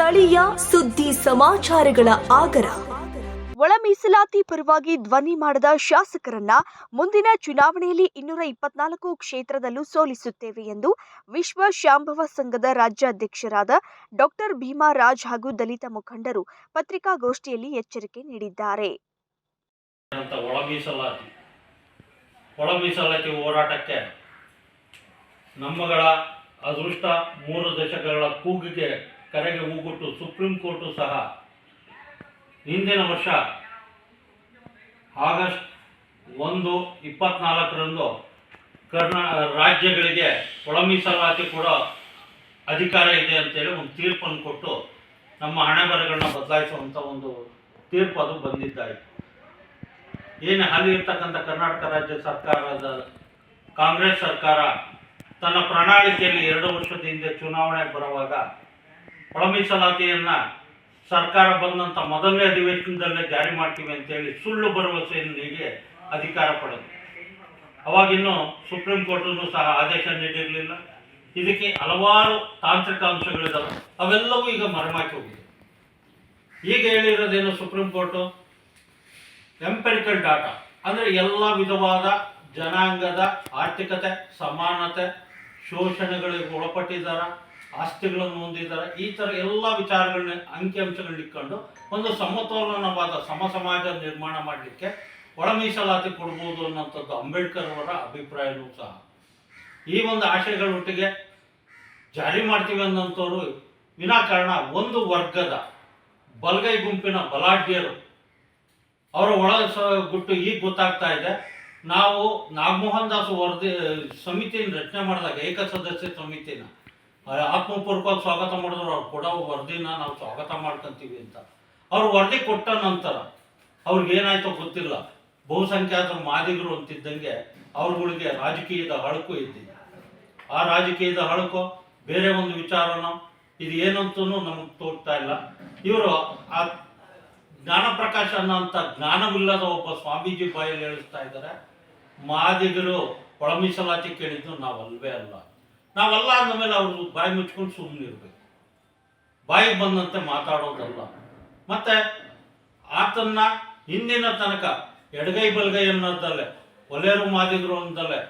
ಸ್ಥಳೀಯ ಸುದ್ದಿ ಸಮಾಚಾರಗಳ ಆಗರ. ಒಳ ಮೀಸಲಾತಿ ಪರವಾಗಿ ಧ್ವನಿ ಮಾಡದ ಶಾಸಕರನ್ನ ಮುಂದಿನ ಚುನಾವಣೆಯಲ್ಲಿ 224 ಕ್ಷೇತ್ರದಲ್ಲೂ ಸೋಲಿಸುತ್ತೇವೆ ಎಂದು ವಿಶ್ವ ಶಾಂಭವ ಸಂಘದ ರಾಜ್ಯಾಧ್ಯಕ್ಷರಾದ ಡಾಕ್ಟರ್ ಭೀಮರಾಜ್ ಹಾಗೂ ದಲಿತ ಮುಖಂಡರು ಪತ್ರಿಕಾಗೋಷ್ಠಿಯಲ್ಲಿ ಎಚ್ಚರಿಕೆ ನೀಡಿದ್ದಾರೆ. ಒಳ ಮೀಸಲಾತಿ ಹೋರಾಟಕ್ಕೆ ನಮ್ಮಗಳ ಅದೃಷ್ಟ 3 ದಶಕಗಳ ಕೂಗಿಗೆ ಕರೆಗೆ ಹೋಗುಟ್ಟು ಸುಪ್ರೀಂ ಕೋರ್ಟು ಸಹ ಹಿಂದಿನ ವರ್ಷ ಆಗಸ್ಟ್ 1, 24ರಂದು ರಾಜ್ಯಗಳಿಗೆ ಒಳ ಮೀಸಲಾತಿ ಕೂಡ ಅಧಿಕಾರ ಇದೆ ಅಂತೇಳಿ ಒಂದು ತೀರ್ಪನ್ನು ಕೊಟ್ಟು ನಮ್ಮ ಹಣೆಬರಗಳನ್ನ ಬದಲಾಯಿಸುವಂಥ ಒಂದು ತೀರ್ಪು ಅದು ಬಂದಿದ್ದಾಯಿತು. ಏನು ಹಾಲಿ ಇರ್ತಕ್ಕಂಥ ಕರ್ನಾಟಕ ರಾಜ್ಯ ಸರ್ಕಾರದ ಕಾಂಗ್ರೆಸ್ ಸರ್ಕಾರ ತನ್ನ ಪ್ರಣಾಳಿಕೆಯಲ್ಲಿ 2 ವರ್ಷದ ಹಿಂದೆ ಚುನಾವಣೆ ಬರುವಾಗ ಒಳ ಮೀಸಲಾತಿಯನ್ನು ಸರ್ಕಾರ ಬಂದಂಥ ಮೊದಲನೇ ಅಧಿವೇಶನದಲ್ಲೇ ಜಾರಿ ಮಾಡ್ತೀವಿ ಅಂತೇಳಿ ಸುಳ್ಳು ಭರವಸೆಯನ್ನು ನೀಡಿ ಅಧಿಕಾರ ಪಡೆದು ಅವಾಗಿನ್ನೂ ಸುಪ್ರೀಂ ಕೋರ್ಟನ್ನು ಸಹ ಆದೇಶ ನೀಡಿರಲಿಲ್ಲ. ಇದಕ್ಕೆ ಹಲವಾರು ತಾಂತ್ರಿಕ ಅಂಶಗಳಿದ್ದಾವೆ, ಅವೆಲ್ಲವೂ ಈಗ ಮರೆಮಾಚಿ ಹೋಗಿದೆ. ಈಗ ಹೇಳಿರೋದೇನು ಸುಪ್ರೀಂ ಕೋರ್ಟು ಎಂಪೆರಿಕಲ್ ಡಾಟಾ ಅಂದರೆ ಎಲ್ಲ ವಿಧವಾದ ಜನಾಂಗದ ಆರ್ಥಿಕತೆ, ಸಮಾನತೆ, ಶೋಷಣೆಗಳಿಗೆ ಒಳಪಟ್ಟಿದ್ದಾರೆ, ಆಸ್ತಿಗಳನ್ನು ಹೊಂದಿದ್ದಾರೆ, ಈ ಥರ ಎಲ್ಲ ವಿಚಾರಗಳನ್ನ ಅಂಕಿಅಂಶಗಳನ್ನ ಇಟ್ಕೊಂಡು ಒಂದು ಸಮತೋಲನವಾದ ಸಮಾಜ ನಿರ್ಮಾಣ ಮಾಡಲಿಕ್ಕೆ ಒಳ ಮೀಸಲಾತಿ ಕೊಡ್ಬೋದು ಅನ್ನೋಂಥದ್ದು ಅಂಬೇಡ್ಕರ್ ಅವರ ಅಭಿಪ್ರಾಯವೂ ಸಹ. ಈ ಒಂದು ಆಶಯಗಳೊಟ್ಟಿಗೆ ಜಾರಿ ಮಾಡ್ತೀವಿ ಅನ್ನೋಂಥವ್ರು ವಿನಾಕಾರಣ ಒಂದು ವರ್ಗದ ಬಲಗೈ ಗುಂಪಿನ ಬಲಾಢ್ಯರು ಅವರ ಗುಟ್ಟು ಈಗ ಗೊತ್ತಾಗ್ತಾ ಇದೆ. ನಾವು ನಾಗಮೋಹನ್ ದಾಸ್ ವರದಿ ಸಮಿತಿಯನ್ನು ರಚನೆ ಮಾಡಿದಾಗ ಏಕಸದಸ್ಯ ಸಮಿತಿನ ಆತ್ಮಪೂರ್ವಕವಾಗಿ ಸ್ವಾಗತ ಮಾಡಿದ್ರು. ಅವ್ರು ಕೊಡೋ ವರದಿನ ನಾವು ಸ್ವಾಗತ ಮಾಡ್ಕೊಂತೀವಿ ಅಂತ. ಅವ್ರು ವರದಿ ಕೊಟ್ಟ ನಂತರ ಅವ್ರಿಗೇನಾಯ್ತೋ ಗೊತ್ತಿಲ್ಲ, ಬಹುಸಂಖ್ಯಾತರ ಮಾದಿಗರು ಅಂತಿದ್ದಂಗೆ ಅವ್ರುಗಳಿಗೆ ರಾಜಕೀಯದ ಹಳಕು ಇದ್ದಿದೆ. ಆ ರಾಜಕೀಯದ ಹಳಕು ಬೇರೆ ಒಂದು ವಿಚಾರನೋ ಇದು ಏನಂತೂ ನಮಗೆ ತೋರ್ತಾ ಇಲ್ಲ. ಇವರು ಆ ಜ್ಞಾನಪ್ರಕಾಶ ಅನ್ನೋಂಥ ಜ್ಞಾನವಿಲ್ಲದ ಒಬ್ಬ ಸ್ವಾಮೀಜಿ ಬಾಯಲ್ಲಿ ಹೇಳಿಸ್ತಾ ಇದ್ದಾರೆ, ಮಾದಿಗರು ಒಳ ಮೀಸಲಾತಿ ಕೇಳಿದ್ದು ನಾವಲ್ವೇ ಅಲ್ಲ. ನಾವಲ್ಲ ಅಂದಮೇಲೆ ಅವರು ಬಾಯಿ ಮುಚ್ಕೊಂಡು ಸುಮ್ಮನೆ ಇರಬೇಕು, ಬಾಯಿಗೆ ಬಂದಂತೆ ಮಾತಾಡೋದಲ್ಲ. ಮತ್ತೆ ಆತನ್ನ ಹಿಂದಿನ ತನಕ ಎಡಗೈ ಬಲಗೈ ಅನ್ನೋದಲ್ಲೇ ಒಲೆಯರು ಮಾದಿಗರು ಅನ್ನೋದಲ್ಲೇ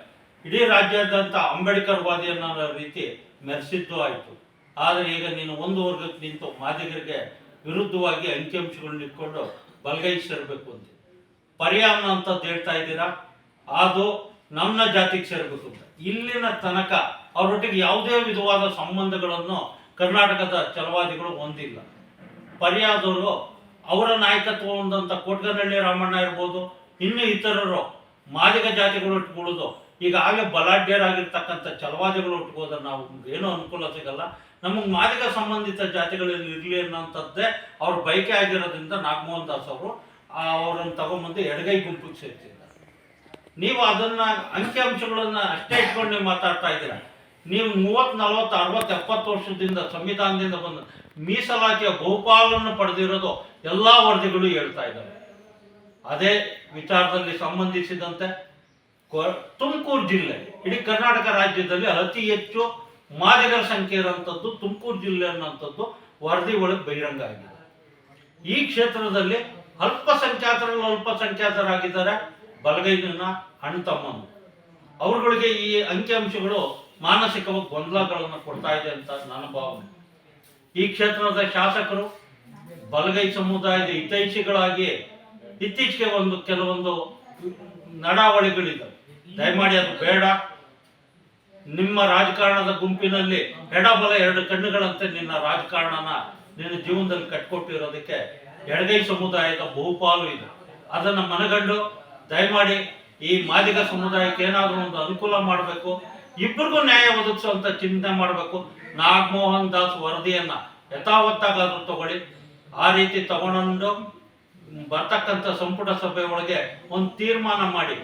ಇಡೀ ರಾಜ್ಯಾದ್ಯಂತ ಅಂಬೇಡ್ಕರ್ ವಾದಿ ಅನ್ನೋ ರೀತಿ ಮೆರೆಸಿದ್ದು ಆಯಿತು. ಆದರೆ ಈಗ ನೀನು ಒಂದು ವರ್ಗಕ್ಕೆ ನಿಂತು ಮಾದಿಗರಿಗೆ ವಿರುದ್ಧವಾಗಿ ಅಂಕಿಅಂಶಗಳನ್ನ ಇಟ್ಕೊಂಡು ಬಲಗೈ ಸೇರಬೇಕು ಅಂತ ಪರ್ಯಾಯ ಅಂತದ್ದು ಹೇಳ್ತಾ ಇದ್ದೀರಾ. ಅದು ನಮ್ಮ ಜಾತಿಗೆ ಸೇರಬೇಕು ಅಂತ ಇಲ್ಲಿನ ತನಕ ಅವರೊಟ್ಟಿಗೆ ಯಾವುದೇ ವಿಧವಾದ ಸಂಬಂಧಗಳನ್ನು ಕರ್ನಾಟಕದ ಛಲವಾದಿಗಳು ಹೊಂದಿಲ್ಲ. ಪರ್ಯಾದವರು ಅವರ ನಾಯಕತ್ವ ಹೊಂದಂಥ ಕೋಟ್ಗನಹಳ್ಳಿ ರಾಮಣ್ಣ ಇರ್ಬೋದು, ಇನ್ನು ಇತರರು ಮಾದಿಗ ಜಾತಿಗಳು ಒಟ್ಟುಕೊಳ್ಳೋದು ಈಗಾಗಲೇ ಬಲಾಢ್ಯರಾಗಿರ್ತಕ್ಕಂಥ ಛಲವಾದಿಗಳು ಒಟ್ಟುಕೋದ್ರೆ ನಾವು ಏನೂ ಅನುಕೂಲ ಸಿಗಲ್ಲ. ನಮಗೆ ಮಾದಿಗ ಸಂಬಂಧಿತ ಜಾತಿಗಳಲ್ಲಿ ಇರಲಿ ಅನ್ನೋಂಥದ್ದೇ ಅವ್ರ ಬಯಕೆ ಆಗಿರೋದ್ರಿಂದ ನಾಗಮೋಹನ್ ದಾಸ್ ಅವರು ಅವರನ್ನು ತಗೊಂಬಂದು ಎಡಗೈ ಗುಂಪಿಗೆ ಸೇರ್ತಿದ್ದಾರೆ. ನೀವು ಅದನ್ನು ಅಂಕಿಅಂಶಗಳನ್ನು ಅಷ್ಟೇ ಇಟ್ಕೊಂಡು ನೀವು ಮಾತಾಡ್ತಾ ಇದ್ದೀರ. ನೀವು 30, 40, 60, 70 ವರ್ಷದಿಂದ ಸಂವಿಧಾನದಿಂದ ಬಂದ ಮೀಸಲಾತಿಯ ಬಹುಪಾಲನ್ನು ಪಡೆದಿರೋದು ಎಲ್ಲ ವರದಿಗಳು ಹೇಳ್ತಾ ಇದ್ದಾರೆ. ಅದೇ ವಿಚಾರದಲ್ಲಿ ಸಂಬಂಧಿಸಿದಂತೆ ತುಮಕೂರು ಜಿಲ್ಲೆ ಇಡೀ ಕರ್ನಾಟಕ ರಾಜ್ಯದಲ್ಲಿ ಅತಿ ಹೆಚ್ಚು ಮಾದಿಗರ ಸಂಖ್ಯೆ ಇರುವಂಥದ್ದು ತುಮಕೂರು ಜಿಲ್ಲೆ ಅನ್ನೋಂಥದ್ದು ವರದಿ ಒಳಗೆ ಬಹಿರಂಗ ಆಗಿದೆ. ಈ ಕ್ಷೇತ್ರದಲ್ಲಿ ಅಲ್ಪಸಂಖ್ಯಾತರಾಗಿದ್ದಾರೆ ಬಲಗೈನ ಅಣ್ಣ ತಮ್ಮನು. ಅವರುಗಳಿಗೆ ಈ ಅಂಕಿಅಂಶಗಳು ಮಾನಸಿಕವಾಗಿ ಗೊಂದಲಗಳನ್ನು ಕೊಡ್ತಾ ಇದೆ ಅಂತ ನನ್ನ ಭಾವನೆ. ಈ ಕ್ಷೇತ್ರದ ಶಾಸಕರು ಬಲಗೈ ಸಮುದಾಯದ ಹಿತೈಷಿಗಳಾಗಿ ಇತ್ತೀಚೆಗೆ ಕೆಲವೊಂದು ನಡಾವಳಿಗಳಿದೆ. ದಯಮಾಡಿ ಅದು ಬೇಡ. ನಿಮ್ಮ ರಾಜಕಾರಣದ ಗುಂಪಿನಲ್ಲಿ ಎಡಬಲ 2 ಕಣ್ಣುಗಳಂತೆ ನಿನ್ನ ರಾಜಕಾರಣನ ನಿನ್ನ ಜೀವನದಲ್ಲಿ ಕಟ್ಕೊಟ್ಟಿರೋದಕ್ಕೆ ಎಡಗೈ ಸಮುದಾಯದ ಬಹುಪಾಲು ಇದೆ. ಅದನ್ನು ಮನಗಂಡು ದಯಮಾಡಿ ಈ ಮಾದಿಗ ಸಮುದಾಯಕ್ಕೆ ಏನಾದರೂ ಒಂದು ಅನುಕೂಲ ಮಾಡಬೇಕು, ಇಬ್ಬರಿಗೂ ನ್ಯಾಯ ಒದಗಿಸುವಂತ ಚಿಂತನೆ ಮಾಡಬೇಕು. ನಾಗಮೋಹನ್ ದಾಸ್ ವರದಿಯನ್ನ ಯಥಾವತ್ತಾಗಾದ್ರೂ ತಗೊಳ್ಳಿ. ಆ ರೀತಿ ತಗೊಂಡು ಬರ್ತಕ್ಕಂಥ ಸಂಪುಟ ಸಭೆ ಒಳಗೆ ಒಂದು ತೀರ್ಮಾನ ಮಾಡಿ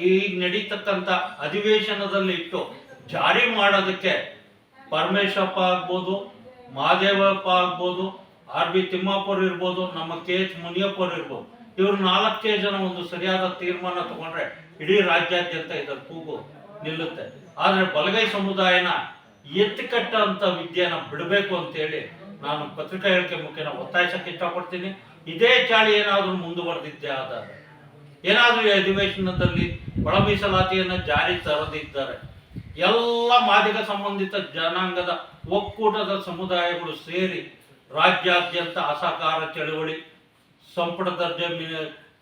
ಈಗ ನಡೀತಕ್ಕಂಥ ಅಧಿವೇಶನದಲ್ಲಿ ಇಟ್ಟು ಜಾರಿ ಮಾಡೋದಕ್ಕೆ ಪರಮೇಶಪ್ಪ ಆಗ್ಬೋದು, ಮಹಾದೇವಪ್ಪ ಆಗ್ಬೋದು, RB ತಿಮ್ಮಾಪುರ್ ಇರ್ಬೋದು, ನಮ್ಮ KH ಮುನಿಯಪ್ಪರು ಇರ್ಬೋದು, ಇವರು 4 ಜನ ಒಂದು ಸರಿಯಾದ ತೀರ್ಮಾನ ತಗೊಂಡ್ರೆ ಇಡೀ ರಾಜ್ಯಾದ್ಯಂತ ಇದರ ಕೂಗು ನಿಲ್ಲುತ್ತೆ. ಆದರೆ ಬಲಗೈ ಸಮುದಾಯನ ಎತ್ತಿಕಟ್ಟ ಅಂತ ವಿದ್ಯೆನ ಬಿಡಬೇಕು ಅಂತೇಳಿ ನಾನು ಪತ್ರಿಕಾ ಹೇಳಿಕೆ ಮುಖೇನ ಒತ್ತಾಯಿಸಕ್ಕೆ ಇಷ್ಟಪಡ್ತೀನಿ. ಇದೇ ಚಾಳಿ ಏನಾದರೂ ಮುಂದುವರೆದಿದ್ದೇ ಆದರೆ, ಏನಾದರೂ ಈ ಅಧಿವೇಶನದಲ್ಲಿ ಒಳ ಮೀಸಲಾತಿಯನ್ನು ಜಾರಿ ತರದಿದ್ದರೆ, ಎಲ್ಲ ಮಾದಿಗ ಸಂಬಂಧಿತ ಜನಾಂಗದ ಒಕ್ಕೂಟದ ಸಮುದಾಯಗಳು ಸೇರಿ ರಾಜ್ಯಾದ್ಯಂತ ಅಸಹಕಾರ ಚಳವಳಿ, ಸಂಪುಟ ದರ್ಜೆ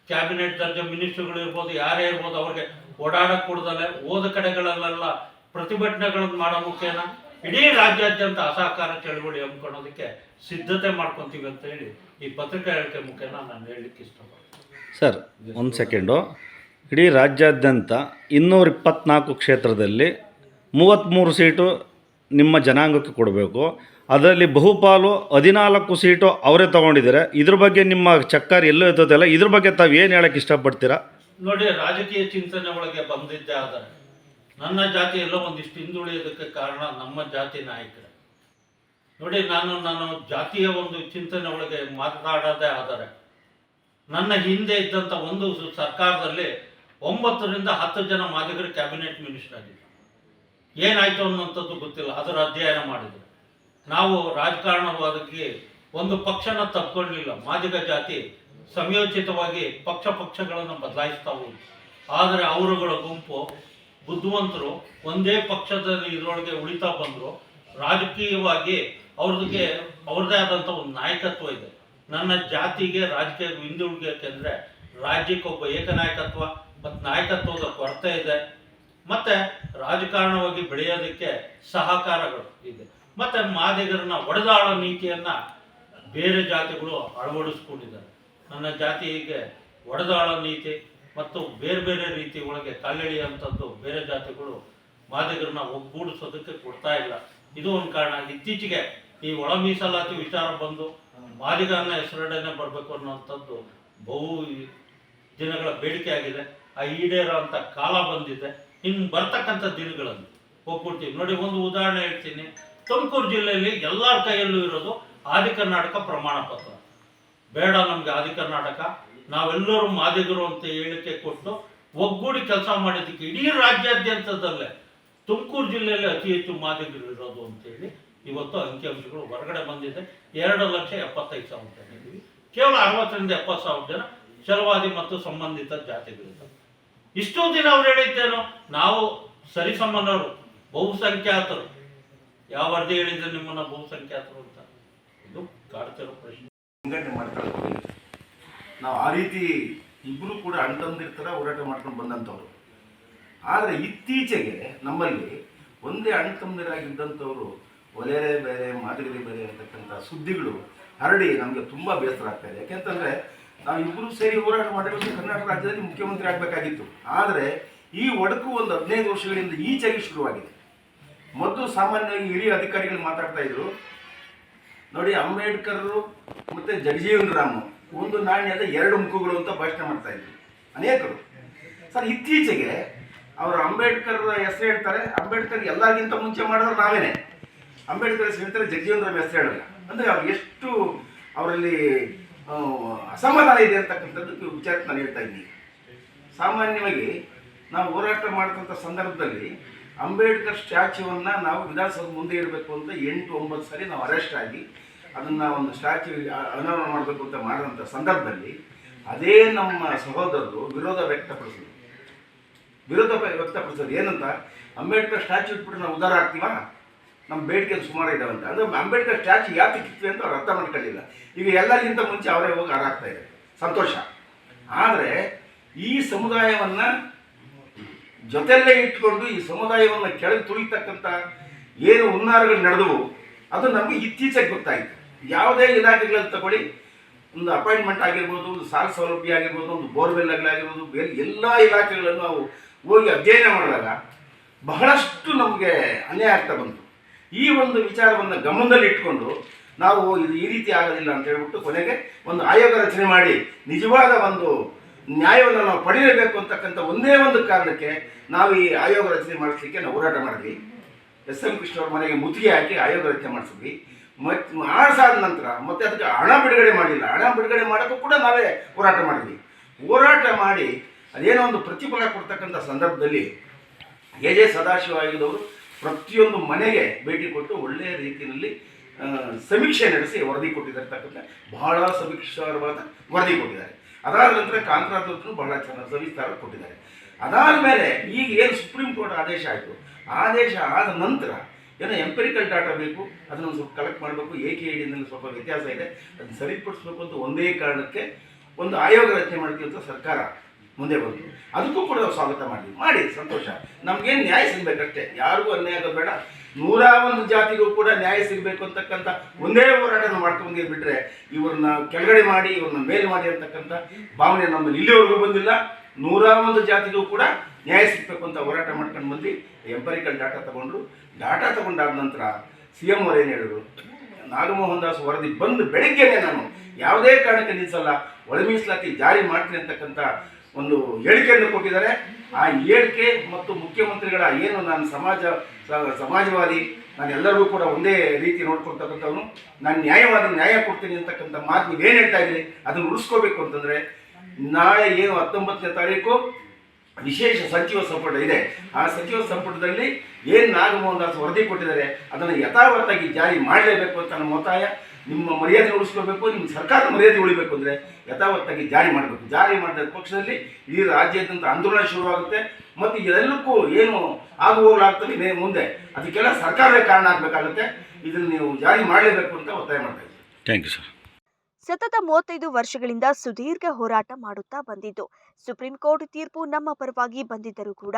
ಕ್ಯಾಬಿನೆಟ್ ದರ್ಜೆ ಮಿನಿಸ್ಟರ್ಗಳು ಇರ್ಬೋದು, ಯಾರೇ ಇರ್ಬೋದು, ಅವ್ರಿಗೆ ಓಡಾಡಕ್ಕೆ ಕೊಡದಲ್ಲೇ ಹೋದ ಕಡೆಗಳಲ್ಲೆಲ್ಲ ಪ್ರತಿಭಟನೆಗಳನ್ನು ಮಾಡೋ ಮುಖೇನ ಇಡೀ ರಾಜ್ಯಾದ್ಯಂತ ಅಸಹಕಾರ ಚಳವಳಿ ಹಮ್ಮಿಕೊಳ್ಳೋದಕ್ಕೆ ಸಿದ್ಧತೆ ಮಾಡ್ಕೊತೀವಿ ಅಂತ ಹೇಳಿ ಈ ಪತ್ರಿಕಾ ಹೇಳಿಕೆ ಮುಖೇನ ನಾನು ಹೇಳಲಿಕ್ಕೆ ಇಷ್ಟಪಡ್ತೀನಿ. ಸರ್, ಒಂದು ಸೆಕೆಂಡು. ಇಡೀ ರಾಜ್ಯಾದ್ಯಂತ 224 ಕ್ಷೇತ್ರದಲ್ಲಿ 33 ಸೀಟು ನಿಮ್ಮ ಜನಾಂಗಕ್ಕೆ ಕೊಡಬೇಕು. ಅದರಲ್ಲಿ ಬಹುಪಾಲು 14 ಸೀಟು ಅವರೇ ತೊಗೊಂಡಿದ್ದಾರೆ. ಇದ್ರ ಬಗ್ಗೆ ನಿಮ್ಮ ಚಕ್ಕಾರ ಎಲ್ಲೂ ಎತ್ತೋದಿಲ್ಲ. ಇದ್ರ ಬಗ್ಗೆ ತಾವು ಏನು ಹೇಳಕ್ಕೆ ಇಷ್ಟಪಡ್ತೀರಾ? ನೋಡಿ, ರಾಜಕೀಯ ಚಿಂತನೆ ಒಳಗೆ ಬಂದಿದ್ದೇ ಆದರೆ ನನ್ನ ಜಾತಿ ಎಲ್ಲೋ ಒಂದಿಷ್ಟು ಹಿಂದುಳಿಯೋದಕ್ಕೆ ಕಾರಣ ನಮ್ಮ ಜಾತಿ ನಾಯಕರೇ. ನೋಡಿ, ನಾನು ಜಾತಿಯ ಒಂದು ಚಿಂತನೆ ಒಳಗೆ ಮಾತನಾಡೋದೇ ಆದರೆ, ನನ್ನ ಹಿಂದೆ ಇದ್ದಂಥ ಒಂದು ಸರ್ಕಾರದಲ್ಲಿ 9 ರಿಂದ 10 ಜನ ಮಾದಿಗರು ಕ್ಯಾಬಿನೆಟ್ ಮಿನಿಸ್ಟರ್ ಆಗಿದ್ದರು. ಏನಾಯಿತು ಅನ್ನೋಂಥದ್ದು ಗೊತ್ತಿಲ್ಲ. ಅದರ ಅಧ್ಯಯನ ಮಾಡಿದ್ರು. ನಾವು ರಾಜಕಾರಣವಾದಕ್ಕೆ ಒಂದು ಪಕ್ಷನ ತಪ್ಪಿಕೊಳ್ಳಲಿಲ್ಲ. ಮಾದಿಗ ಜಾತಿ ಸಂಯೋಚಿತವಾಗಿ ಪಕ್ಷಗಳನ್ನು ಬದಲಾಯಿಸ್ತಾ ಹೋಗಿ, ಆದರೆ ಅವರುಗಳ ಗುಂಪು ಬುದ್ಧಿವಂತರು ಒಂದೇ ಪಕ್ಷದಲ್ಲಿ ಇದರೊಳಗೆ ಉಳಿತಾ ಬಂದರು. ರಾಜಕೀಯವಾಗಿ ಅವ್ರದ್ದೇ ಆದಂಥ ಒಂದು ನಾಯಕತ್ವ ಇದೆ. ನನ್ನ ಜಾತಿಗೆ ರಾಜಕೀಯ ಹಿಂದುಳಿಕೆ ಅಂದರೆ ರಾಜ್ಯಕ್ಕೆ ಒಬ್ಬ ಏಕನಾಯಕತ್ವ ಮತ್ತು ನಾಯಕತ್ವದ ಕೊರತೆ ಇದೆ. ಮತ್ತು ರಾಜಕಾರಣವಾಗಿ ಬೆಳೆಯೋದಕ್ಕೆ ಸಹಕಾರಗಳು ಇದೆ. ಮತ್ತು ಮಾದಿಗರನ್ನ ಒಡೆದಾಳೋ ನೀತಿಯನ್ನು ಬೇರೆ ಜಾತಿಗಳು ಅಳವಡಿಸ್ಕೊಂಡಿದ್ದಾರೆ. ನನ್ನ ಜಾತಿಗೆ ಒಡೆದಾಳೋ ನೀತಿ ಮತ್ತು ಬೇರೆ ಬೇರೆ ರೀತಿ ಒಳಗೆ ಕಾಲೆಳೆಯುವಂಥದ್ದು ಬೇರೆ ಜಾತಿಗಳು ಮಾದಿಗರನ್ನ ಒಗ್ಗೂಡಿಸೋದಕ್ಕೆ ಕೊಡ್ತಾ ಇಲ್ಲ. ಇದು ಒಂದು ಕಾರಣ. ಇತ್ತೀಚೆಗೆ ಈ ಒಳ ಮೀಸಲಾತಿ ವಿಚಾರ ಬಂದು ಮಾದಿಗರನ್ನ ಹೆಸರಡೆನೆ ಬರಬೇಕು ಅನ್ನೋಂಥದ್ದು ಬಹು ದಿನಗಳ ಬೇಡಿಕೆ ಆಗಿದೆ. ಆ ಈಡೇರೋ ಅಂಥ ಕಾಲ ಬಂದಿದೆ. ಇನ್ನು ಬರ್ತಕ್ಕಂಥ ದಿನಗಳಲ್ಲಿ ಹೋಗ್ಬಿಡ್ತೀವಿ. ನೋಡಿ, ಒಂದು ಉದಾಹರಣೆ ಹೇಳ್ತೀನಿ. ತುಮಕೂರು ಜಿಲ್ಲೆಯಲ್ಲಿ ಎಲ್ಲರ ಕೈಯಲ್ಲೂ ಇರೋದು ಆದಿ ಕರ್ನಾಟಕ ಪ್ರಮಾಣ ಪತ್ರ. ಬೇಡ ನಮಗೆ ಆದಿ ಕರ್ನಾಟಕ, ನಾವೆಲ್ಲರೂ ಮಾದಿಗರು ಅಂತ ಹೇಳಿಕೆ ಕೊಟ್ಟು ಒಗ್ಗೂಡಿ ಕೆಲಸ ಮಾಡಿದ್ದಕ್ಕೆ ಇಡೀ ರಾಜ್ಯಾದ್ಯಂತದಲ್ಲೇ ತುಮಕೂರು ಜಿಲ್ಲೆಯಲ್ಲಿ ಅತಿ ಹೆಚ್ಚು ಮಾದಿಗರು ಇರೋದು ಅಂತೇಳಿ ಇವತ್ತು ಅಂಕಿಅಂಶಗಳು ಹೊರಗಡೆ ಬಂದಿದೆ. 2,75,000 ಜನ ಇದ್ದೀವಿ. ಕೇವಲ 60 ರಿಂದ 70,000 ಜನ ಛಲವಾದಿ ಮತ್ತು ಸಂಬಂಧಿತ ಜಾತಿಗಳಿದ್ದಾರೆ. ಇಷ್ಟೋ ದಿನ ಅವ್ರು ಹೇಳಿದ್ದೇನು, ನಾವು ಸರಿಸಮಾನರು, ಬಹುಸಂಖ್ಯಾತರು. ಯಾವ ವರದಿ ಹೇಳಿದ್ರೆ ನಿಮ್ಮನ್ನ ಬಹುಸಂಖ್ಯಾತರು ಅಂತ? ಇದು ಕಾಡ್ತಿರೋ ಪ್ರಶ್ನೆ. ನಾವು ಆ ರೀತಿ ಇಬ್ಬರು ಕೂಡ ಅಣ್ತಂದಿರ್ತಾರೆ ಹೋರಾಟ ಮಾಡ್ಕೊಂಡು ಬಂದಂಥವ್ರು. ಆದರೆ ಇತ್ತೀಚೆಗೆ ನಮ್ಮಲ್ಲಿ ಒಂದೇ ಅಣ್ತಂದಿರಾಗಿದ್ದಂಥವ್ರು ಒಲೆರೆ ಬೇರೆ ಮಾದಿಗರಿ ಬೇರೆ ಅಂತಕ್ಕಂಥ ಸುದ್ದಿಗಳು ಹರಡಿ ನಮಗೆ ತುಂಬ ಬೇಸರ ಆಗ್ತಾ ಇದೆ. ಯಾಕೆಂತಂದರೆ ನಾವು ಇಬ್ಬರು ಸೇರಿ ಹೋರಾಟ ಮಾಡಿರೋದು ಕರ್ನಾಟಕ ರಾಜ್ಯದಲ್ಲಿ ಮುಖ್ಯಮಂತ್ರಿ ಆಗಬೇಕಾಗಿತ್ತು. ಆದರೆ ಈ ಒಡಕು ಒಂದು 15 ವರ್ಷಗಳಿಂದ ಈಚೆಗೆ ಶುರುವಾಗಿದೆ. ಮೊದಲು ಸಾಮಾನ್ಯವಾಗಿ ಹಿರಿಯ ಅಧಿಕಾರಿಗಳು ಮಾತಾಡ್ತಾ ಇದ್ರು, ನೋಡಿ ಅಂಬೇಡ್ಕರ್ ಮತ್ತು ಜಗಜೀವನ್ ರಾಮ್ ಒಂದು ನಾಣ್ಯದ 2 ಮುಖಗಳು ಅಂತ ಭಾಷಣ ಮಾಡ್ತಾ ಇದ್ರು ಅನೇಕರು. ಸರ್, ಇತ್ತೀಚೆಗೆ ಅವರು ಅಂಬೇಡ್ಕರ್ ಹೆಸರು ಹೇಳ್ತಾರೆ. ಅಂಬೇಡ್ಕರ್ ಎಲ್ಲರಿಗಿಂತ ಮುಂಚೆ ಮಾಡಿದ್ರು ನಾವೇನೆ. ಅಂಬೇಡ್ಕರ್ ಹೆಸರು ಹೇಳ್ತಾರೆ, ಜಗಜೀವನ್ ರಾಮ್ ಹೆಸರು ಹೇಳಲ್ಲ. ಅಂದರೆ ಅವ್ರು ಎಷ್ಟು ಅವರಲ್ಲಿ ಅಸಮಾಧಾನ ಇದೆ ಅಂತಕ್ಕಂಥದ್ದು ವಿಚಾರಕ್ಕೆ ನಾನು ಹೇಳ್ತಾ ಇದ್ದೀನಿ. ಸಾಮಾನ್ಯವಾಗಿ ನಾವು ಹೋರಾಟ ಮಾಡ್ತಂಥ ಸಂದರ್ಭದಲ್ಲಿ ಅಂಬೇಡ್ಕರ್ ಸ್ಟ್ಯಾಚ್ಯೂವನ್ನು ನಾವು ವಿಧಾನಸೌಧ ಮುಂದೆ ಇಡಬೇಕು ಅಂತ 8-9 ಸರಿ ನಾವು ಅರೆಸ್ಟ್ ಆಗಿ ಅದನ್ನು ಒಂದು ಸ್ಟ್ಯಾಚ್ಯೂ ಅನಾವರಣ ಮಾಡಬೇಕು ಅಂತ ಮಾಡಿದಂಥ ಸಂದರ್ಭದಲ್ಲಿ ಅದೇ ನಮ್ಮ ಸಹೋದರರು ವಿರೋಧ ವ್ಯಕ್ತಪಡಿಸೋದು ಏನಂತ, ಅಂಬೇಡ್ಕರ್ ಸ್ಟ್ಯಾಚ್ಯೂ ಇಟ್ಬಿಟ್ಟು ನಾವು ಉದ್ಧಾರ ಆಗ್ತೀವ, ನಮ್ಮ ಬೇಡಿಕೆ ಸುಮಾರು ಇದ್ದಾವೆ ಅಂತ. ಅಂದರೆ ಅಂಬೇಡ್ಕರ್ ಸ್ಟ್ಯಾಚ್ಯೂ ಯಾಕೆ ಇಕ್ತೀವಿ ಅಂತ ಅವ್ರು ಅರ್ಥ ಮಾಡ್ಕೊಳ್ಳಿಲ್ಲ. ಈಗ ಎಲ್ಲರಿಗಿಂತ ಮುಂಚೆ ಅವರೇ ಹೋಗಿ ಹಾರಾಗ್ತಾ ಇದೆ, ಸಂತೋಷ. ಆದರೆ ಈ ಸಮುದಾಯವನ್ನು ಜೊತೆಯಲ್ಲೇ ಇಟ್ಕೊಂಡು ಈ ಸಮುದಾಯವನ್ನು ಕೆಳಗೆ ತುಳಿತಕ್ಕಂಥ ಏನು ಹುನ್ನಾರಗಳು ನಡೆದವು ಅದು ನಮಗೆ ಇತ್ತೀಚೆಗೆ ಗೊತ್ತಾಯಿತು. ಯಾವುದೇ ಇಲಾಖೆಗಳಲ್ಲಿ ತಗೊಳ್ಳಿ, ಒಂದು ಅಪಾಯಿಂಟ್ಮೆಂಟ್ ಆಗಿರ್ಬೋದು, ಒಂದು ಸಾಲ ಸೌಲಭ್ಯ ಆಗಿರ್ಬೋದು, ಒಂದು ಬೋರ್ವೆಲ್ಗಳಾಗಿರ್ಬೋದು, ಬೇರೆ ಎಲ್ಲ ಇಲಾಖೆಗಳನ್ನು ನಾವು ಹೋಗಿ ಅಧ್ಯಯನ ಮಾಡಿದಾಗ ಬಹಳಷ್ಟು ನಮಗೆ ಅನ್ಯಾಯ ಆಗ್ತಾ ಬಂತು. ಈ ಒಂದು ವಿಚಾರವನ್ನು ಗಮನದಲ್ಲಿ ಇಟ್ಕೊಂಡು ನಾವು ಇದು ಈ ರೀತಿ ಆಗೋದಿಲ್ಲ ಅಂತ ಹೇಳ್ಬಿಟ್ಟು ಕೊನೆಗೆ ಒಂದು ಆಯೋಗ ರಚನೆ ಮಾಡಿ ನಿಜವಾದ ಒಂದು ನ್ಯಾಯವನ್ನು ನಾವು ಪಡೆಯಬೇಕು ಅಂತಕ್ಕಂಥ ಒಂದೇ ಒಂದು ಕಾರಣಕ್ಕೆ ನಾವು ಈ ಆಯೋಗ ರಚನೆ ಮಾಡಿಸ್ಲಿಕ್ಕೆ ನಾವು ಹೋರಾಟ ಮಾಡಿದ್ವಿ. ಎಸ್.ಎಂ. ಕೃಷ್ಣ ಅವ್ರ ಮನೆಗೆ ಮುತ್ತಿಗೆ ಹಾಕಿ ಆಯೋಗ ರಚನೆ ಮಾಡಿಸಿದ್ವಿ. ಮತ್ತು ಮಾಡಿಸಾದ ನಂತರ ಮತ್ತೆ ಅದಕ್ಕೆ ಹಣ ಬಿಡುಗಡೆ ಮಾಡಲಿಲ್ಲ. ಹಣ ಬಿಡುಗಡೆ ಮಾಡೋಕ್ಕೂ ಕೂಡ ನಾವೇ ಹೋರಾಟ ಮಾಡಿದ್ವಿ. ಹೋರಾಟ ಮಾಡಿ ಅದೇನೋ ಒಂದು ಪ್ರತಿಫಲ ಕೊಡ್ತಕ್ಕಂಥ ಸಂದರ್ಭದಲ್ಲಿ ಎ.ಜೆ. ಸದಾಶಿವ ಆಯೋಗದವರು ಪ್ರತಿಯೊಂದು ಮನೆಗೆ ಭೇಟಿ ಕೊಟ್ಟು ಒಳ್ಳೆಯ ರೀತಿಯಲ್ಲಿ ಸಮೀಕ್ಷೆ ನಡೆಸಿ ವರದಿ ಕೊಟ್ಟಿರ್ತಕ್ಕಂಥ ಬಹಳ ಸವಿಸ್ತಾರವಾದ ವರದಿ ಕೊಟ್ಟಿದ್ದಾರೆ. ಅದಾದ ನಂತರ ಕಾಂತರಾಜ್ ಬಹಳ ಚೆನ್ನಾಗಿ ಸವಿಸ್ತಾರ ಕೊಟ್ಟಿದ್ದಾರೆ. ಅದಾದ ಮೇಲೆ ಈಗ ಏನು ಸುಪ್ರೀಂ ಕೋರ್ಟ್ ಆದೇಶ ಆಯಿತು, ಆದೇಶ ಆದ ನಂತರ ಏನೋ ಎಂಪೆರಿಕಲ್ ಡಾಟಾ ಬೇಕು, ಅದನ್ನು ಸ್ವಲ್ಪ ಕಲೆಕ್ಟ್ ಮಾಡಬೇಕು. AKIDನಲ್ಲಿ ಸ್ವಲ್ಪ ವ್ಯತ್ಯಾಸ ಇದೆ, ಅದನ್ನು ಸರಿಪಡಿಸ್ಬೇಕು ಅಂತ ಒಂದೇ ಕಾರಣಕ್ಕೆ ಒಂದು ಆಯೋಗ ರಚನೆ ಮಾಡ್ತೀವಿ ಅಂತ ಸರ್ಕಾರ ಮುಂದೆ ಬಂತು. ಅದಕ್ಕೂ ಕೂಡ ನಾವು ಸ್ವಾಗತ ಮಾಡಿ ಸಂತೋಷ. ನಮಗೇನು ನ್ಯಾಯ ಸಿಗಬೇಕಷ್ಟೇ, ಯಾರಿಗೂ ಅನ್ಯಾಯ ಆಗೋದು ಬೇಡ. 101 ಜಾತಿಗೂ ಕೂಡ ನ್ಯಾಯ ಸಿಗಬೇಕು ಅಂತಕ್ಕಂಥ ಒಂದೇ ಹೋರಾಟ ಮಾಡ್ಕೊಂಡು ಬಿಟ್ಟರೆ ಇವ್ರನ್ನ ಕೆಳಗಡೆ ಮಾಡಿ ಇವ್ರನ್ನ ಮೇಲು ಮಾಡಿ ಅಂತಕ್ಕಂಥ ಭಾವನೆ ನಮ್ಮಲ್ಲಿ ಇಲ್ಲಿವರೆಗೂ ಬಂದಿಲ್ಲ. 101 ಜಾತಿಗೂ ಕೂಡ ನ್ಯಾಯ ಸಿಗಬೇಕು ಅಂತ ಹೋರಾಟ ಮಾಡ್ಕೊಂಡು ಬಂದು ಎಂಪರಿಕಲ್ ಡಾಟಾ ತಗೊಂಡ್ರು. ಡಾಟಾ ತಗೊಂಡಾದ ನಂತರ CM ಅವರು ಏನು ಹೇಳಿದ್ರು, ನಾಗಮೋಹನ್ ದಾಸ್ ವರದಿ ಬಂದು ಬೆಳಗ್ಗೆನೆ ನಾನು ಯಾವುದೇ ಕಾರಣಕ್ಕೆ ನಿಲ್ಲಿಸಲ್ಲ, ಒಳ ಮೀಸಲಾತಿ ಜಾರಿ ಮಾಡ್ತೀನಿ ಅಂತಕ್ಕಂಥ ಒಂದು ಹೇಳಿಕೆಯನ್ನು ಕೊಟ್ಟಿದ್ದಾರೆ. ಆ ಹೇಳಿಕೆ ಮತ್ತು ಮುಖ್ಯಮಂತ್ರಿಗಳ ಏನು ನಾನು ಸಮಾಜವಾದಿ, ನಾನು ಎಲ್ಲರಿಗೂ ಕೂಡ ಒಂದೇ ರೀತಿ ನೋಡ್ಕೊಳ್ತಕ್ಕಂಥವನು, ನಾನು ನ್ಯಾಯ ಕೊಡ್ತೀನಿ ಅಂತಕ್ಕಂಥ ಮಾತು ನೀವೇನು ಹೇಳ್ತಾ ಇದ್ದೀರಿ ಅದನ್ನು ಉಳಿಸ್ಕೋಬೇಕು ಅಂತಂದರೆ ನಾಳೆ ಏನು 19ನೇ ತಾರೀಕು ವಿಶೇಷ ಸಚಿವ ಸಂಪುಟ ಇದೆ. ಆ ಸಚಿವ ಸಂಪುಟದಲ್ಲಿ ಏನು ನಾಗಮೋಹನ್ ದಾಸ್ ವರದಿ ಕೊಟ್ಟಿದ್ದಾರೆ ಅದನ್ನು ಯಥಾವತ್ತಾಗಿ ಜಾರಿ ಮಾಡಲೇಬೇಕು ಅಂತ ನಮ್ಮ ಒತ್ತಾಯ. ನಿಮ್ಮ ಮರ್ಯಾದೆ ಉಳಿಸ್ಕೋಬೇಕು, ನಿಮ್ಮ ಸರ್ಕಾರದ ಮರ್ಯಾದೆ ಉಳಿಬೇಕು ಅಂದರೆ ಯಥಾವತ್ತಾಗಿ ಜಾರಿ ಮಾಡಬೇಕು. ಜಾರಿ ಮಾಡಿದ ಪಕ್ಷದಲ್ಲಿ ಇಡೀ ರಾಜ್ಯಾದ್ಯಂತ ಆಂದೋಲನ ಶುರುವಾಗುತ್ತೆ ಮತ್ತು ಇದೆಲ್ಲಕ್ಕೂ ಏನು ಹೋಗ್ಲಾಗ್ತದೆ ಮುಂದೆ ಅದಕ್ಕೆಲ್ಲ ಸರ್ಕಾರವೇ ಕಾರಣ ಆಗಬೇಕಾಗುತ್ತೆ. ಇದನ್ನು ನೀವು ಜಾರಿ ಮಾಡಲೇಬೇಕು ಅಂತ ಒತ್ತಾಯ ಮಾಡ್ತಾ ಇದ್ದೀವಿ. Thank you sir. ಸತತ 35 ವರ್ಷಗಳಿಂದ ಸುದೀರ್ಘ ಹೋರಾಟ ಮಾಡುತ್ತಾ ಬಂದಿದ್ದು, ಸುಪ್ರೀಂ ಕೋರ್ಟ್ ತೀರ್ಪು ನಮ್ಮ ಪರವಾಗಿ ಬಂದಿದ್ದರೂ ಕೂಡ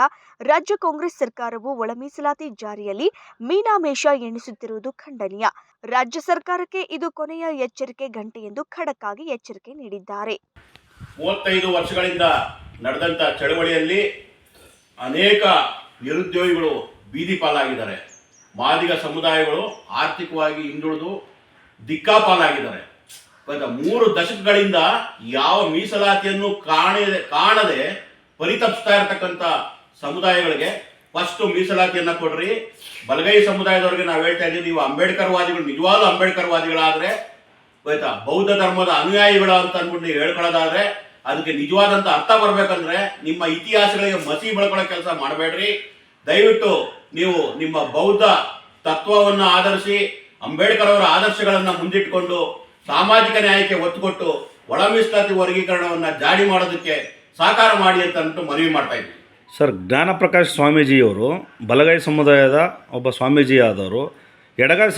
ರಾಜ್ಯ ಕಾಂಗ್ರೆಸ್ ಸರ್ಕಾರವು ಒಳ ಮೀಸಲಾತಿ ಜಾರಿಯಲ್ಲಿ ಮೀನಾಮೇಷ ಎಣಿಸುತ್ತಿರುವುದು ಖಂಡನೀಯ. ರಾಜ್ಯ ಸರ್ಕಾರಕ್ಕೆ ಇದು ಕೊನೆಯ ಎಚ್ಚರಿಕೆ ಗಂಟೆ ಎಂದು ಖಡಕ್ ಆಗಿ ಎಚ್ಚರಿಕೆ ನೀಡಿದ್ದಾರೆ. 35 ವರ್ಷಗಳಿಂದ ನಡೆದಂಥ ಚಳವಳಿಯಲ್ಲಿ ಅನೇಕ ನಿರುದ್ಯೋಗಿಗಳು ಬೀದಿ ಪಾಲಾಗಿದ್ದಾರೆ. ಮಾದಿಗ ಸಮುದಾಯಗಳು ಆರ್ಥಿಕವಾಗಿ ಹಿಂದುಳಿದು ದಿಕ್ಕಾಪಾಲಾಗಿದ್ದಾರೆ. 3 ದಶಕಗಳಿಂದ ಯಾವ ಮೀಸಲಾತಿಯನ್ನು ಕಾಣದೆ ಪರಿತಪಿಸ್ತಾ ಇರತಕ್ಕಂಥ ಸಮುದಾಯಗಳಿಗೆ ಫಸ್ಟ್ ಮೀಸಲಾತಿಯನ್ನ ಕೊಡ್ರಿ. ಬಲಗೈ ಸಮುದಾಯದವರಿಗೆ ನಾವು ಹೇಳ್ತಾ ಇದ್ದೀವಿ, ನೀವು ಅಂಬೇಡ್ಕರ್ ವಾದಿಗಳು, ನಿಜವಾಗ್ಲೂ ಅಂಬೇಡ್ಕರ್ ವಾದಿಗಳಾದ್ರೆ ಆಯ್ತಾ, ಬೌದ್ಧ ಧರ್ಮದ ಅನುಯಾಯಿಗಳು ಅಂತ ಅಂದ್ಬಿಟ್ಟು ನೀವು ಹೇಳ್ಕೊಳ್ಳೋದಾದ್ರೆ ಅದಕ್ಕೆ ನಿಜವಾದಂತ ಅರ್ಥ ಬರ್ಬೇಕಂದ್ರೆ ನಿಮ್ಮ ಇತಿಹಾಸಗಳಿಗೆ ಮಸಿ ಬೆಳ್ಕೊಳ್ಳೋ ಕೆಲಸ ಮಾಡಬೇಡ್ರಿ. ದಯವಿಟ್ಟು ನೀವು ನಿಮ್ಮ ಬೌದ್ಧ ತತ್ವವನ್ನ ಆಧರಿಸಿ ಅಂಬೇಡ್ಕರ್ ಅವರ ಆದರ್ಶಗಳನ್ನ ಮುಂದಿಟ್ಟುಕೊಂಡು ಸಾಮಾಜಿಕ ನ್ಯಾಯಕ್ಕೆ ಒತ್ತು ಕೊಟ್ಟು ಒಳ ಮೀಸಲಾತಿ ವರ್ಗೀಕರಣವನ್ನು ಜಾರಿ ಮಾಡೋದಕ್ಕೆ ಸಹಕಾರ ಮಾಡಿ ಅಂತ ಅಂದ್ಬಿಟ್ಟು ಮನವಿ ಮಾಡ್ತಾ ಇದ್ದೀವಿ. ಸರ್, ಜ್ಞಾನಪ್ರಕಾಶ್ ಸ್ವಾಮೀಜಿಯವರು ಬಲಗೈ ಸಮುದಾಯದ ಒಬ್ಬ ಸ್ವಾಮೀಜಿ ಆದವರು, ಎಡಗೈ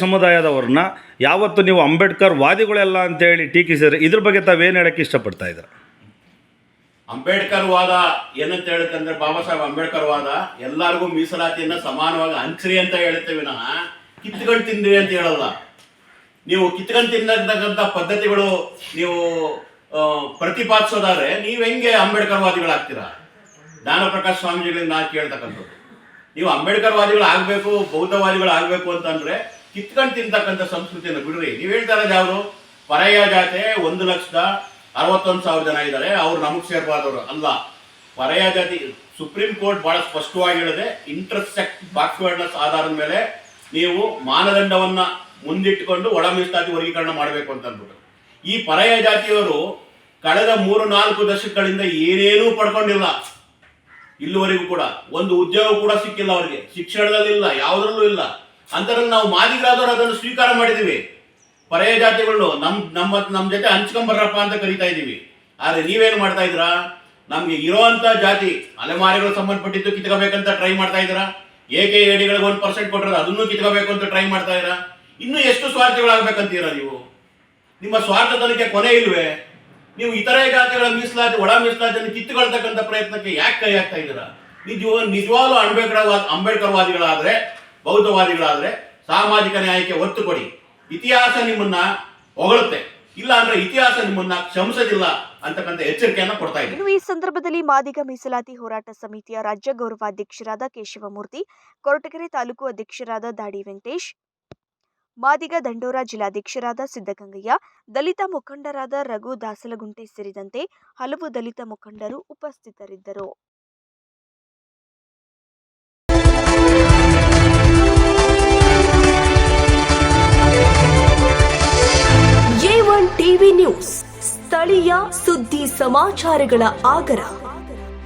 ಸಮುದಾಯದವ್ರನ್ನ ಯಾವತ್ತು ನೀವು ಅಂಬೇಡ್ಕರ್ ವಾದಿಗಳೆಲ್ಲ ಅಂತೇಳಿ ಟೀಕಿಸಿದ್ರೆ ಇದ್ರ ಬಗ್ಗೆ ತಾವೇನು ಹೇಳೋಕ್ಕೆ ಇಷ್ಟಪಡ್ತಾ ಇದ್ದಾರೆ? ಅಂಬೇಡ್ಕರ್ ವಾದ ಏನಂತ ಹೇಳುತ್ತಂದ್ರೆ, ಬಾಬಾ ಸಾಹೇಬ್ ಅಂಬೇಡ್ಕರ್ ವಾದ ಎಲ್ಲರಿಗೂ ಮೀಸಲಾತಿಯನ್ನು ಸಮಾನವಾಗಿ ಹಂಚ್ರಿ ಅಂತ ಹೇಳುತ್ತೇವೆ, ಕಿತ್ಕೊಂಡು ತಿಂದ್ರಿ ಅಂತ ಹೇಳಲ್ಲ. ನೀವು ಕಿತ್ಕೊಂಡು ತಿನ್ನತಕ್ಕಂಥ ಪದ್ಧತಿಗಳು ನೀವು ಪ್ರತಿಪಾದಿಸೋದಾದ್ರೆ ನೀವು ಹೆಂಗೆ ಅಂಬೇಡ್ಕರ್ ವಾದಿಗಳಾಗ್ತೀರಾ? ಜ್ಞಾನಪ್ರಕಾಶ್ ಸ್ವಾಮೀಜಿಗಳಿಗೆ ನಾನು ಕೇಳ್ತಕ್ಕಂಥದ್ದು, ನೀವು ಅಂಬೇಡ್ಕರ್ ವಾದಿಗಳು ಆಗಬೇಕು, ಬೌದ್ಧವಾದಿಗಳು ಆಗಬೇಕು ಅಂತಂದ್ರೆ ಕಿತ್ಕೊಂಡು ತಿಂತಕ್ಕಂಥ ಸಂಸ್ಕೃತಿಯನ್ನು ಬಿಡ್ರಿ. ನೀವು ಹೇಳ್ತಾ ಇರೋದು ಯಾರು? ಪರ್ಯಾಯ ಜಾತಿ 1,61,000 ಜನ ಇದ್ದಾರೆ, ಅವ್ರು ನಮಗೆ ಸೇರ್ಬಾರ್ದವ್ರು ಅಲ್ಲ. ಪರ್ಯಾಯ ಜಾತಿ ಸುಪ್ರೀಂ ಕೋರ್ಟ್ ಬಹಳ ಸ್ಪಷ್ಟವಾಗಿ ಹೇಳಿದೆ, ಇಂಟರ್ಸೆಕ್ಟ್ ಬ್ಯಾಕ್ವರ್ಡ್ನೆಸ್ ಆಧಾರದ ಮೇಲೆ ನೀವು ಮಾನದಂಡವನ್ನ ಮುಂದಿಟ್ಟುಕೊಂಡು ಒಳ ಮೀಸಲಾತಿ ವರ್ಗೀಕರಣ ಮಾಡಬೇಕು ಅಂತ ಅಂದ್ಬಿಟ್ಟು. ಈ ಪರ್ಯಾಯ ಜಾತಿಯವರು ಕಳೆದ 3-4 ದಶಕಗಳಿಂದ ಏನೇನೂ ಪಡ್ಕೊಂಡಿಲ್ಲ. ಇಲ್ಲಿವರೆಗೂ ಕೂಡ ಒಂದು ಉದ್ಯೋಗ ಕೂಡ ಸಿಕ್ಕಿಲ್ಲ ಅವರಿಗೆ, ಶಿಕ್ಷಣದಲ್ಲಿ ಇಲ್ಲ, ಯಾವುದರಲ್ಲೂ ಇಲ್ಲ. ಅಂತದ್ರಲ್ಲಿ ನಾವು ಮಾದಿಗರಾದವರು ಅದನ್ನು ಸ್ವೀಕಾರ ಮಾಡಿದ್ದೀವಿ. ಪರ್ಯಾಯ ಜಾತಿಗಳು ನಮ್ಮ ಜೊತೆ ಹಂಚ್ಕೊಂಬರ್ರಪ್ಪ ಅಂತ ಕರಿತಾ ಇದ್ದೀವಿ. ಆದರೆ ನೀವೇನು ಮಾಡ್ತಾ ಇದ್ದೀರಾ? ನಮಗೆ ಇರೋವಂಥ ಜಾತಿ ಅಲೆಮಾರಿಗಳು ಸಂಬಂಧಪಟ್ಟಿದ್ದು ಕಿತ್ಕೋಬೇಕಂತ ಟ್ರೈ ಮಾಡ್ತಾ ಇದ್ದೀರಾ. AKIDಗಳಿಗೆ 1% ಕೊಟ್ಟರೆ ಅದನ್ನು ಕಿತ್ಕೋಬೇಕು ಅಂತ ಟ್ರೈ ಮಾಡ್ತಾ ಇದ್ದೀರಾ. ಇನ್ನೂ ಎಷ್ಟು ಸ್ವಾರ್ಥಗಳಾಗಬೇಕಂತೀರಾ ನೀವು? ನಿಮ್ಮ ಸ್ವಾರ್ಥತನಕ್ಕೆ ಕೊನೆ ಇಲ್ವೇ? ನೀವು ಇತರೆ ಜಾತಿಗಳ ಮೀಸಲಾತಿ, ಒಳ ಮೀಸಲಾತಿಯನ್ನು ಕಿತ್ತುಕೊಳ್ತಕ್ಕಂಥ ಪ್ರಯತ್ನಕ್ಕೆ ಯಾಕೆ ಕೈ ಹಾಕ್ತಾ ಇದ್ದೀರಾ? ನಿಜವಾಗ್ಲೂ ಅಂಬೇಡ್ಕರ್ ವಾದಿಗಳಾದ್ರೆ, ಬೌದ್ಧವಾದಿಗಳಾದ್ರೆ ಸಾಮಾಜಿಕ ನ್ಯಾಯಕ್ಕೆ ಒತ್ತು ಕೊಡಿ. ಇತಿಹಾಸ ನಿಮ್ಮನ್ನ ಹೊಗಳುತ್ತೆ, ಇಲ್ಲ ಅಂದ್ರೆ ಇತಿಹಾಸ ನಿಮ್ಮನ್ನ ಕ್ಷಮಿಸೋದಿಲ್ಲ ಅಂತಕ್ಕಂಥ ಎಚ್ಚರಿಕೆಯನ್ನು ಕೊಡ್ತಾ ಇದ್ದೀವಿ. ಇನ್ನು ಈ ಸಂದರ್ಭದಲ್ಲಿ ಮಾದಿಗ ಮೀಸಲಾತಿ ಹೋರಾಟ ಸಮಿತಿಯ ರಾಜ್ಯ ಗೌರವಾಧ್ಯಕ್ಷರಾದ ಕೇಶವಮೂರ್ತಿ, ಕೊರಟಗೆರೆ ತಾಲೂಕು ಅಧ್ಯಕ್ಷರಾದ ದಾಡಿ ವೆಂಕಟೇಶ್, ಮಾದಿಗ ದಂಡೋರ ಜಿಲ್ಲಾಧ್ಯಕ್ಷರಾದ ಸಿದ್ದಗಂಗಯ್ಯ, ದಲಿತ ಮುಖಂಡರಾದ ರಘು ದಾಸಲಗುಂಟೆ ಸೇರಿದಂತೆ ಹಲವು ದಲಿತ ಮುಖಂಡರು ಉಪಸ್ಥಿತರಿದ್ದರು. A1 ಟಿವಿ ನ್ಯೂಸ್, ಸ್ಥಳೀಯ ಸುದ್ದಿ ಸಮಾಚಾರಗಳ ಆಗರ.